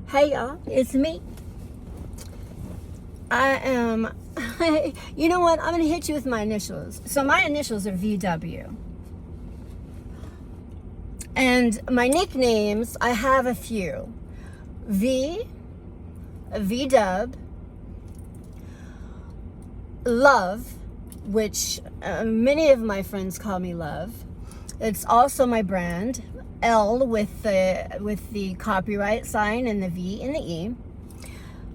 Hey y'all, it's me. I am, you know what? I'm going to hit you with my initials. So my initials are VW. And my nicknames, I have a few. VW, Love, which many of my friends call me Love. It's also my brand. L with the copyright sign and the V and the E.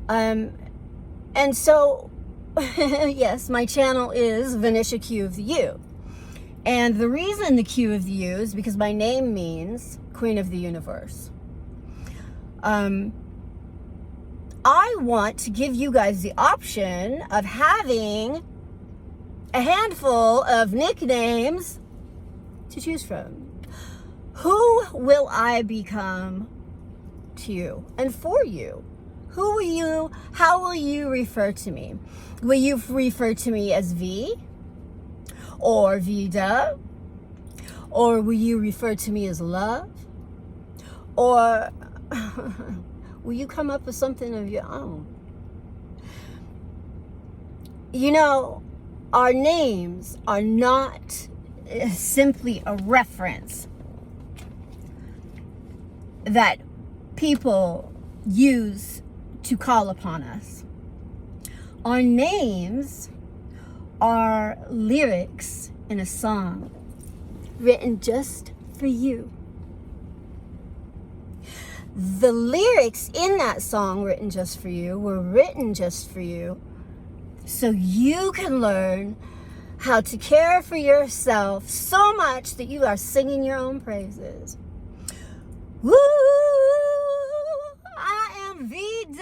And so, yes, my channel is Venetia Q of the U. And the reason the Q of the U is because my name means Queen of the Universe. I want to give you guys the option of having a handful of nicknames to choose from. Who will I become to you and for you? How will you refer to me? Will you refer to me as V or Vida? Or will you refer to me as Love? Or will you come up with something of your own? You know, our names are not simply a reference that people use to call upon us. Our names are lyrics in a song written just for you. The lyrics in that song written just for you were written just for you so you can learn how to care for yourself so much that you are singing your own praises. Woo! I am VW.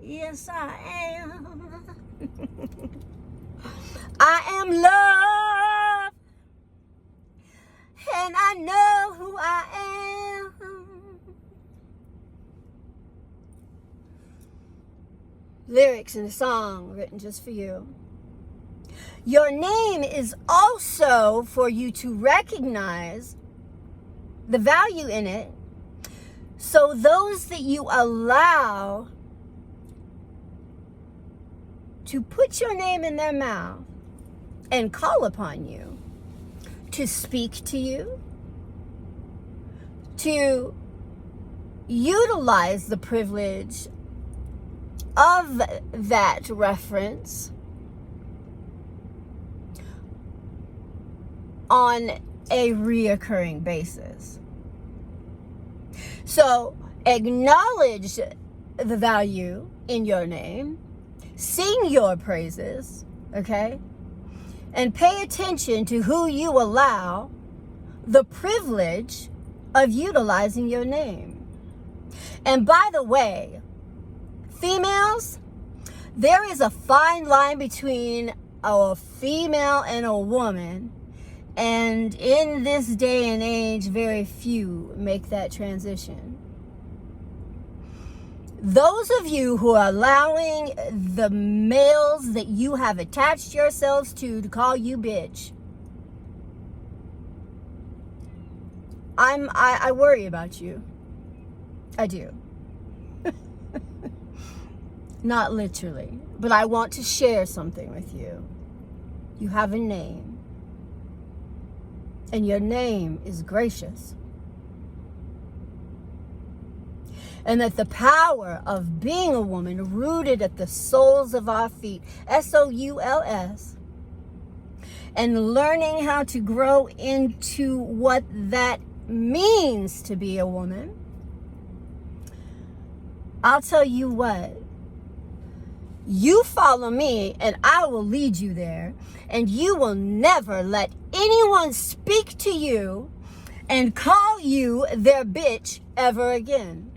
Yes, I am. I am love. And I know who I am. Lyrics in a song written just for you. Your name is also for you to recognize the value in it, so those that you allow to put your name in their mouth and call upon you, to speak to you, to utilize the privilege of that reference on a reoccurring basis. So acknowledge the value in your name, sing your praises, okay? And pay attention to who you allow the privilege of utilizing your name. And by the way, females, there is a fine line between a female and a woman. And in this day and age, very few make that transition. Those of you who are allowing the males that you have attached yourselves to call you bitch, I worry about you. I do. Not literally, but I want to share something with you. You have a name. And your name is gracious. And that the power of being a woman rooted at the soles of our feet, SOULS, and learning how to grow into what that means to be a woman, I'll tell you what. You follow me and I will lead you there, and you will never let anyone speak to you and call you their bitch ever again.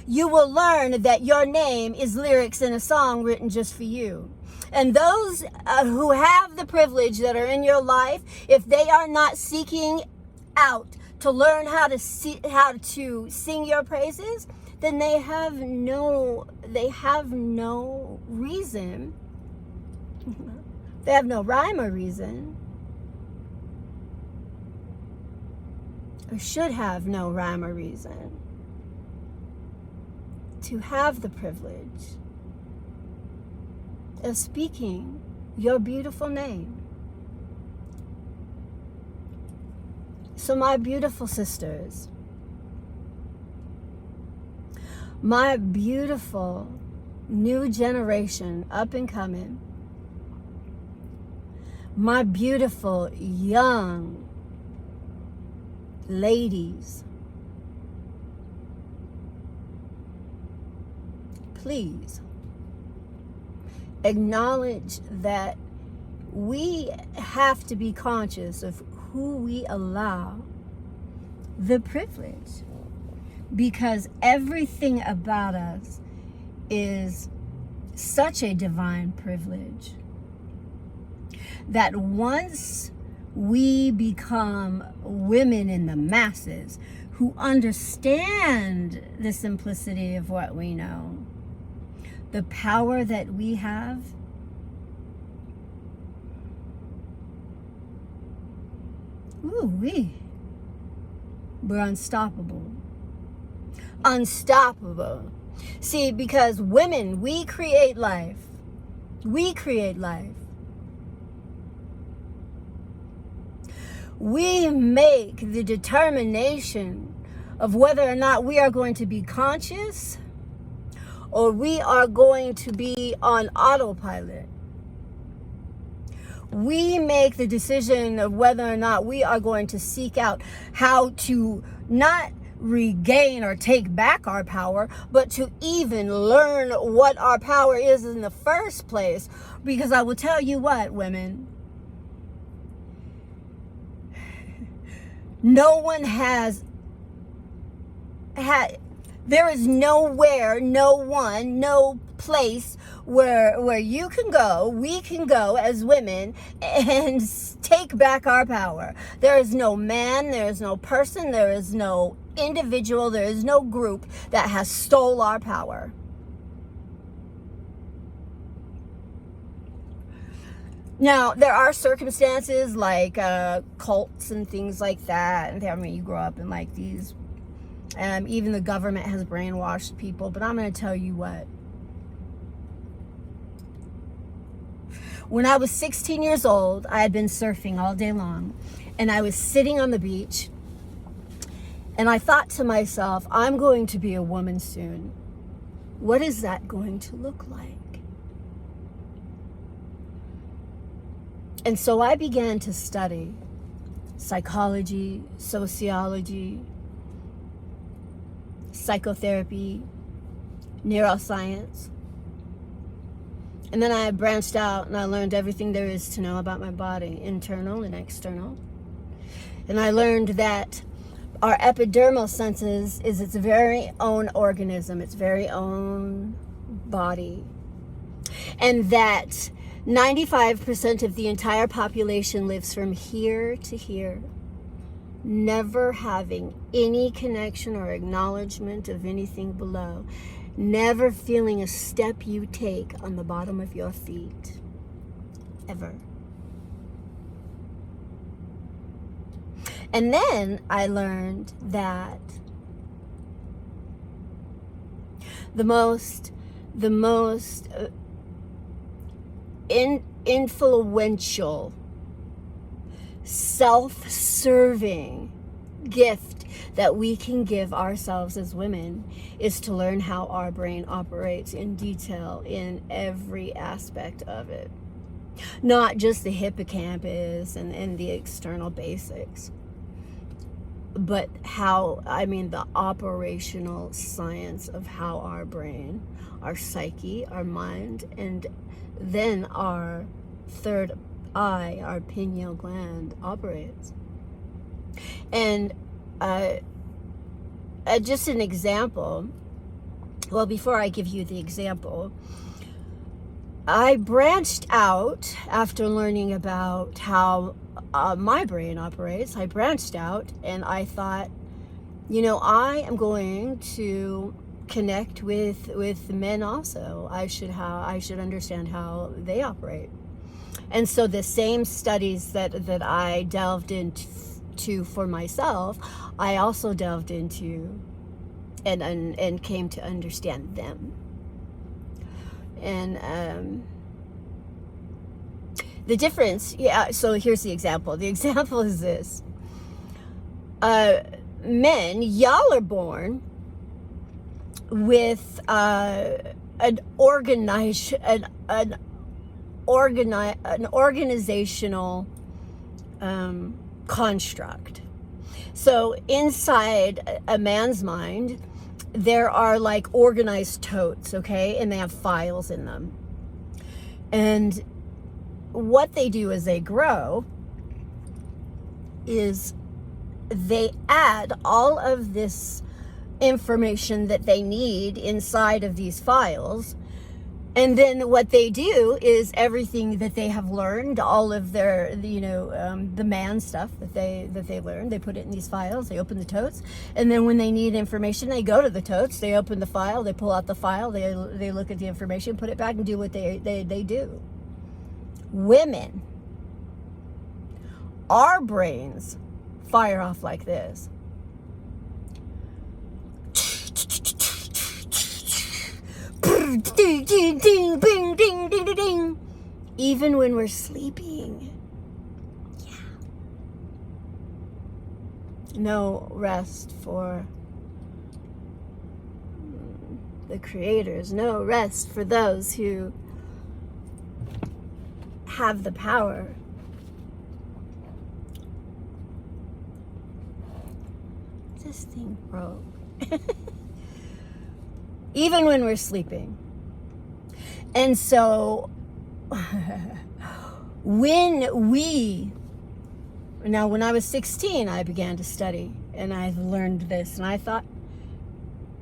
You will learn that your name is lyrics in a song written just for you. And those who have the privilege that are in your life, if they are not seeking out to learn how to sing your praises, then they have no reason. They have no rhyme or reason. Or should have no rhyme or reason to have the privilege of speaking your beautiful name. So my beautiful sisters, my beautiful new generation up and coming, my beautiful young ladies, please acknowledge that we have to be conscious of who we allow the privilege, because everything about us is such a divine privilege that once we become women in the masses who understand the simplicity of what we know, the power that we have, we're unstoppable. Unstoppable. See, because women, we create life. We create life. We make the determination of whether or not we are going to be conscious or we are going to be on autopilot. We make the decision of whether or not we are going to seek out how to not regain or take back our power, but to even learn what our power is in the first place. Because I will tell you what, women, no one has had, there is nowhere, no one, no place where you can go, we can go as women and take back our power. There is no man, there is no person, there is no individual, there is no group that has stole our power. Now, there are circumstances like cults and things like that. And I mean, you grow up in like these, even the government has brainwashed people. But I'm going to tell you what. When I was 16 years old, I had been surfing all day long. And I was sitting on the beach. And I thought to myself, I'm going to be a woman soon. What is that going to look like? And so I began to study psychology, sociology, psychotherapy, neuroscience. And then I branched out and I learned everything there is to know about my body, internal and external. And I learned that our epidermal senses is its very own organism, its very own body. And that 95% of the entire population lives from here to here, never having any connection or acknowledgement of anything below, never feeling a step you take on the bottom of your feet, ever. And then I learned that the most influential, self-serving gift that we can give ourselves as women is to learn how our brain operates in detail in every aspect of it. Not just the hippocampus and the external basics, but the operational science of how our brain, our psyche, our mind, and then our third eye, our pineal gland, operates. And just an example, well, before I give you the example, I branched out after learning about how my brain operates. I branched out and I thought, I am going to connect with men also. I should understand how they operate. And so the same studies that I delved into for myself, I also delved into and came to understand them. And the difference, so here's the example. The example is this. Men, y'all are born with an organizational construct. So inside a man's mind, there are like organized totes, okay? And they have files in them. And what they do as they grow is they add all of this information that they need inside of these files. And then what they do is everything that they have learned, all of their, the man stuff that they learned, they put it in these files, they open the totes. And then when they need information, they go to the totes, they open the file, they pull out the file, they look at the information, put it back and do what they do. Women, our brains fire off like this. Even when we're sleeping. Yeah. No rest for the creators. No rest for those who have the power. This thing broke. Even when we're sleeping. And so when I was 16, I began to study and I learned this and I thought,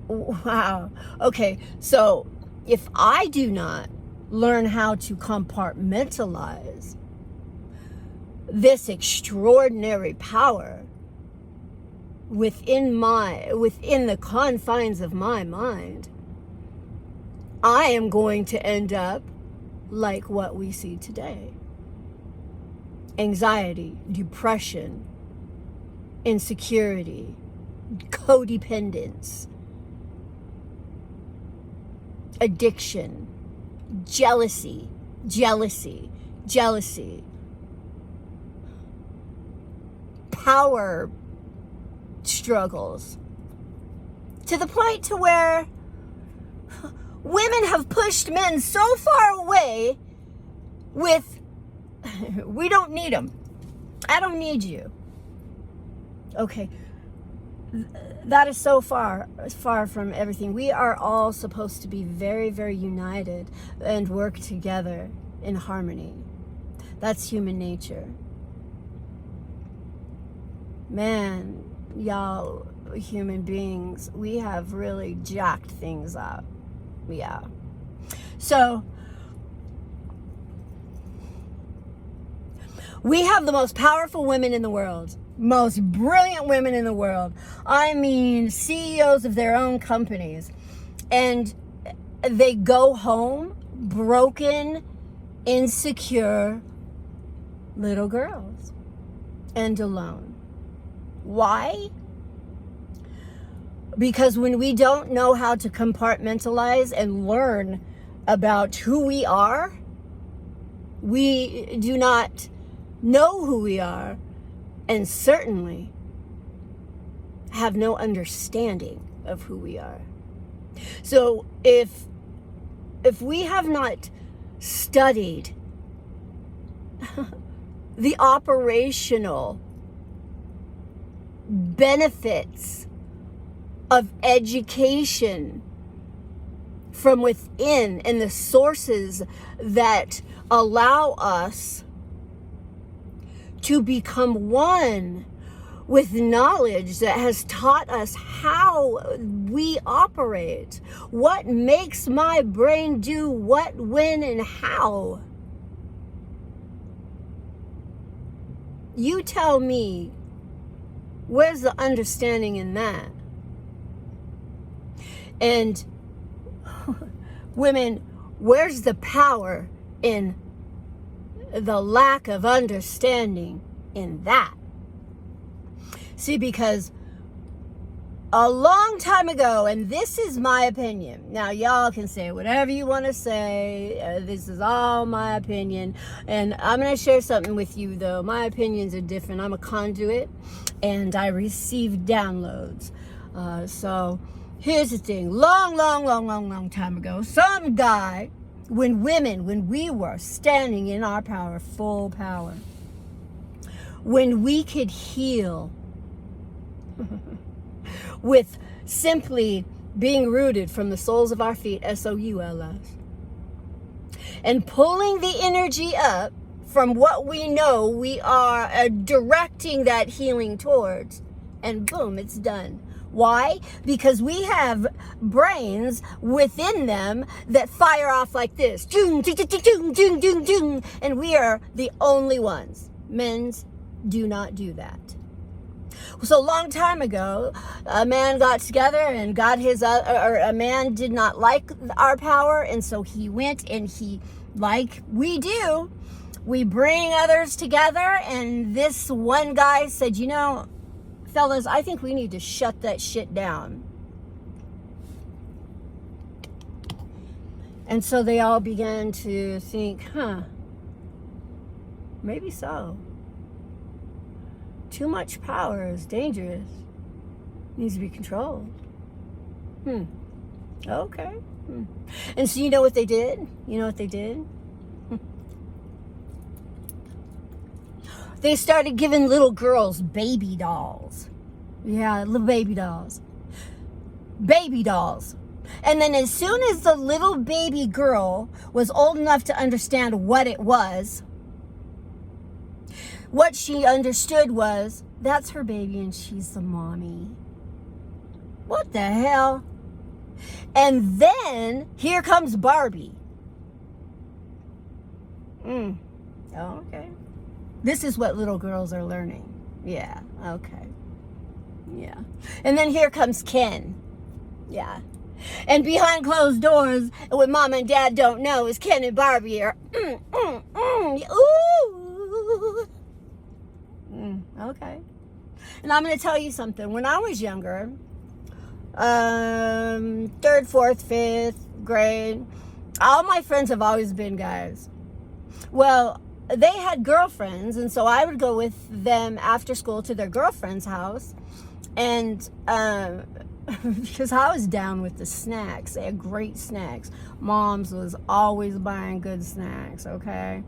wow, okay, so if I do not learn how to compartmentalize this extraordinary power within the confines of my mind, I am going to end up like what we see today. Anxiety, depression, insecurity, codependence, addiction, jealousy, power struggles, to the point to where women have pushed men so far away with, we don't need them. I don't need you. Okay. That is so far from everything. We are all supposed to be very, very united and work together in harmony. That's human nature. Man, y'all human beings, we have really jacked things up. Yeah. So we have the most powerful women in the world, most brilliant women in the world. I mean, CEOs of their own companies. And they go home broken, insecure little girls and alone. Why? Because when we don't know how to compartmentalize and learn about who we are, we do not know who we are, and certainly have no understanding of who we are. So if we have not studied the operational benefits of education from within and the sources that allow us to become one with knowledge that has taught us how we operate, what makes my brain do what, when, and how. You tell me, where's the understanding in that? And women, where's the power in the lack of understanding in that? See, because a long time ago, and this is my opinion. Now, y'all can say whatever you want to say. This is all my opinion. And I'm going to share something with you, though. My opinions are different. I'm a conduit, and I receive downloads. So here's the thing. Long time ago, some guy, when we were standing in our power, full power, when we could heal with simply being rooted from the soles of our feet, SOULS, and pulling the energy up from what we know we are directing that healing towards, and boom, it's done. Why? Because we have brains within them that fire off like this, and we are the only ones. Men's do not do that. So a long time ago, a man got together and got his, a man did not like our power, and so he went and he, like we do, we bring others together, and this one guy said, you know, fellas, I think we need to shut that shit down. And so they all began to think, maybe so. Too much power is dangerous. Needs to be controlled. Okay. And so you know what they did? They started giving little girls baby dolls. Yeah, little baby dolls. Baby dolls. And then as soon as the little baby girl was old enough to understand what it was, what she understood was, that's her baby and she's the mommy. What the hell? And then here comes Barbie. Okay. This is what little girls are learning. Yeah, okay. Yeah. And then here comes Ken. Yeah. And behind closed doors, what mom and dad don't know is Ken and Barbie are, ooh. Okay. And I'm going to tell you something. When I was younger, 3rd, 4th, 5th grade, all my friends have always been guys. Well, they had girlfriends, and so I would go with them after school to their girlfriend's house, and because I was down with the snacks. They had great snacks. Mom's was always buying good snacks, okay?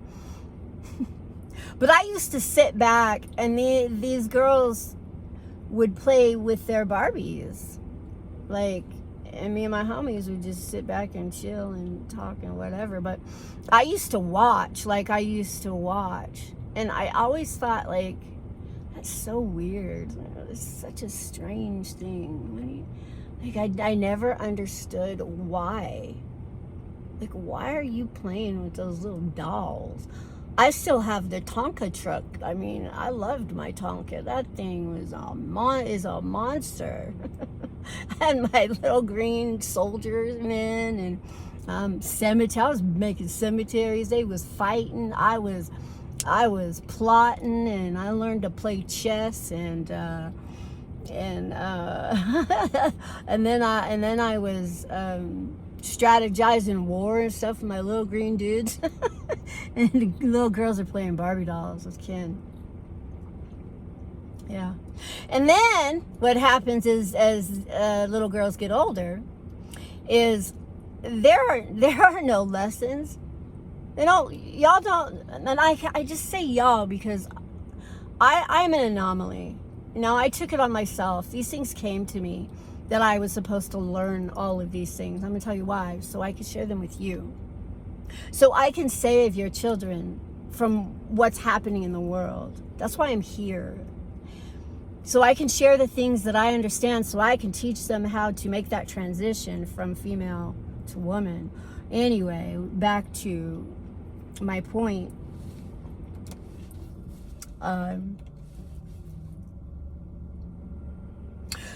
But I used to sit back, and these girls would play with their Barbies. Like, and me and my homies would just sit back and chill and talk and whatever. But I used to watch. And I always thought, like, that's so weird. It's such a strange thing. I never understood why. Like, why are you playing with those little dolls? I still have the Tonka truck. I mean, I loved my Tonka. That thing was is a monster. I had my little green soldiers men and cemetery. I was making cemeteries. They was fighting. I was plotting, and I learned to play chess and then I was strategizing war and stuff with my little green dudes. And the little girls are playing Barbie dolls with Ken. Yeah. And then what happens is, as little girls get older, is there are no lessons. Y'all don't, and I just say y'all because I'm an anomaly. I took it on myself. These things came to me that I was supposed to learn all of these things. I'm going to tell you why, so I can share them with you. So I can save your children from what's happening in the world. That's why I'm here. So I can share the things that I understand, so I can teach them how to make that transition from female to woman. Anyway, back to my point.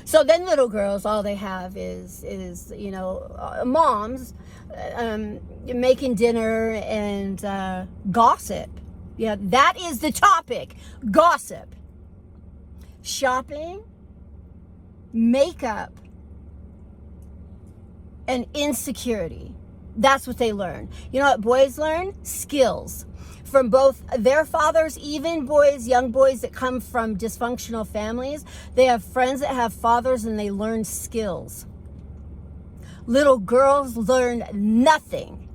So then little girls, all they have is moms making dinner and gossip. Yeah, that is the topic. Gossip. Shopping. makeup, and insecurity. That's what they learn. You know what boys learn? Skills. From both their fathers, even boys, young boys that come from dysfunctional families, they have friends that have fathers and they learn skills. Little girls learn nothing.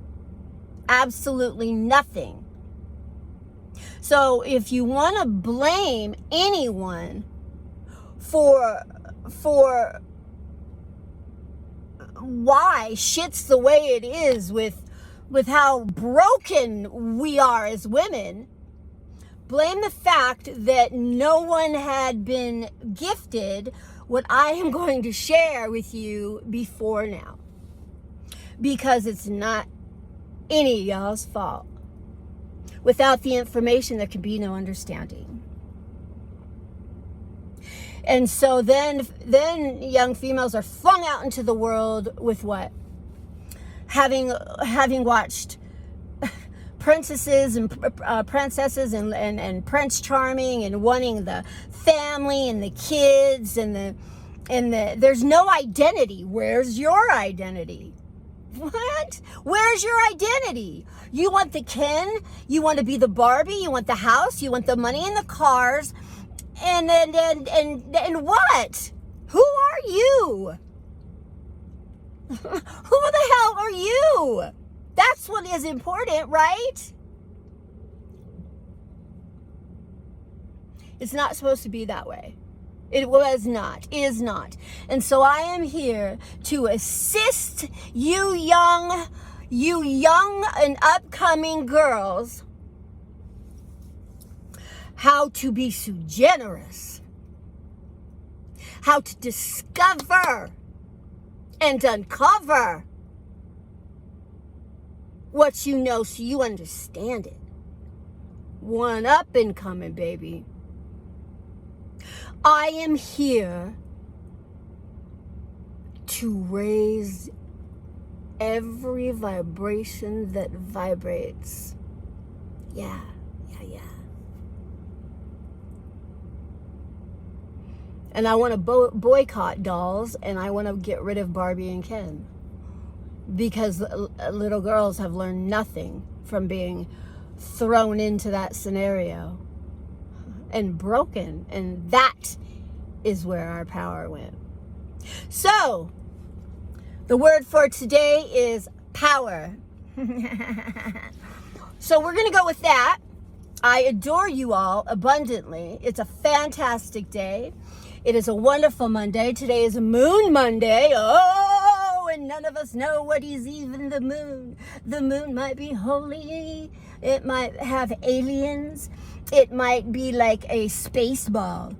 Absolutely nothing. So if you want to blame anyone for why shit's the way it is with how broken we are as women, blame the fact that no one had been gifted what I am going to share with you before now. Because it's not any of y'all's fault. Without the information, there can be no understanding. And so then young females are flung out into the world with what? Having watched princesses and princesses and Prince Charming, and wanting the family and the kids and the there's no identity. Where's your identity? What? Where's your identity? You want the Ken? You want to be the Barbie? You want the house? You want the money and the cars? And what? Who are you? Who the hell are you? That's what is important, right? It's not supposed to be that way. It was not, is not. And so I am here to assist you young and upcoming girls how to be so generous, how to discover and uncover what you know so you understand it. One up and coming, baby. I am here to raise every vibration that vibrates. Yeah. And I want to boycott dolls, and I want to get rid of Barbie and Ken. Because little girls have learned nothing from being thrown into that scenario and broken. And that is where our power went. So, the word for today is power. So we're going to go with that. I adore you all abundantly. It's a fantastic day. It is a wonderful Monday. Today is a Moon Monday. Oh, and none of us know what is even the moon. The moon might be holy. It might have aliens. It might be like a space ball.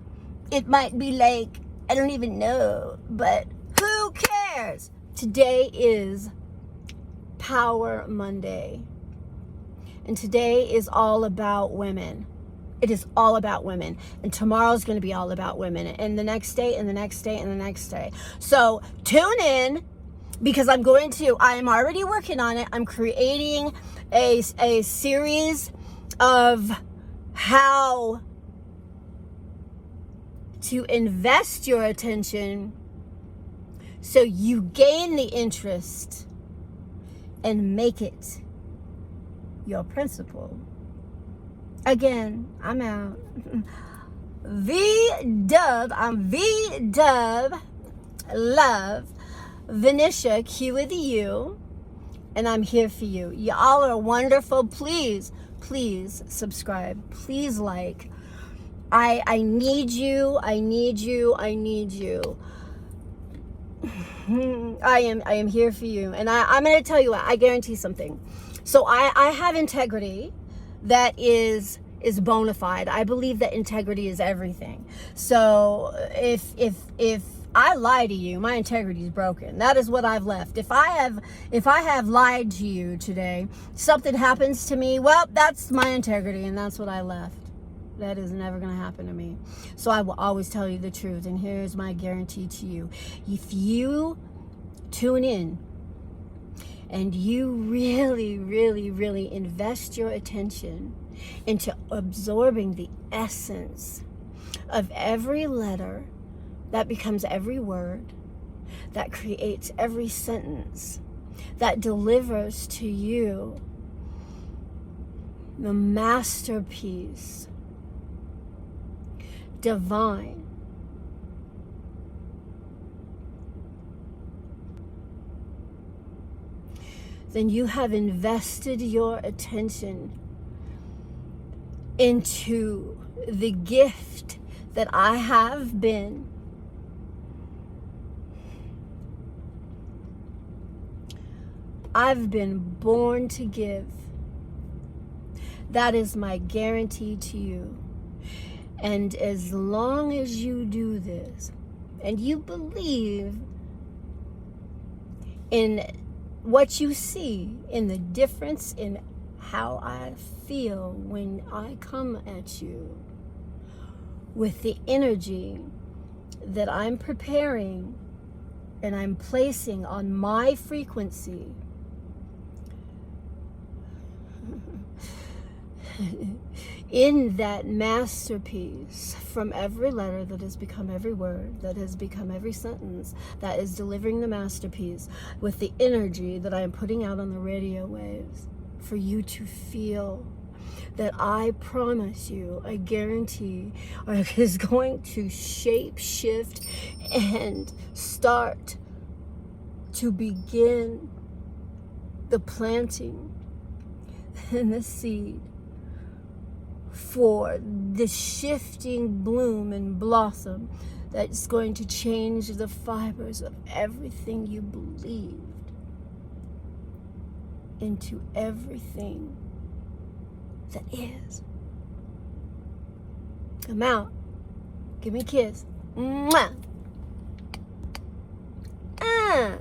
It might be like, I don't even know, but who cares? Today is Power Monday. And today is all about women. It is all about women. And tomorrow's going to be all about women. And the next day, and the next day, and the next day. So tune in, because I'm already working on it. I'm creating a series of how to invest your attention so you gain the interest and make it your principle. Again, I'm out. V-dub, I'm V-dub, love, Venetia, Q with the U, and I'm here for you. Y'all are wonderful. Please subscribe. Please like. I need you. I need you. I need you. I am here for you. And I'm going to tell you what, I guarantee something. So I have integrity that is bona fide. I believe that integrity is everything. So if I lie to you, my integrity is broken. That is what I've left. If I have lied to you today, something happens to me, well, that's my integrity, and that's what I left. That is never going to happen to me. So I will always tell you the truth. And here's my guarantee to you. If you tune in and you really, really, really invest your attention into absorbing the essence of every letter, that becomes every word, that creates every sentence, that delivers to you the masterpiece, divine. Then you have invested your attention into the gift that I have been. I've been born to give. That is my guarantee to you. And as long as you do this, and you believe in what you see, in the difference in how I feel when I come at you, with the energy that I'm preparing and I'm placing on my frequency, in that masterpiece, from every letter that has become every word, that has become every sentence, that is delivering the masterpiece, with the energy that I am putting out on the radio waves, for you to feel that I promise you, I guarantee, is going to shape shift and start to begin the planting and the seed for the shifting bloom and blossom that's going to change the fibers of everything you believed into everything that is. Come out. Give me a kiss. Mwah. Ah.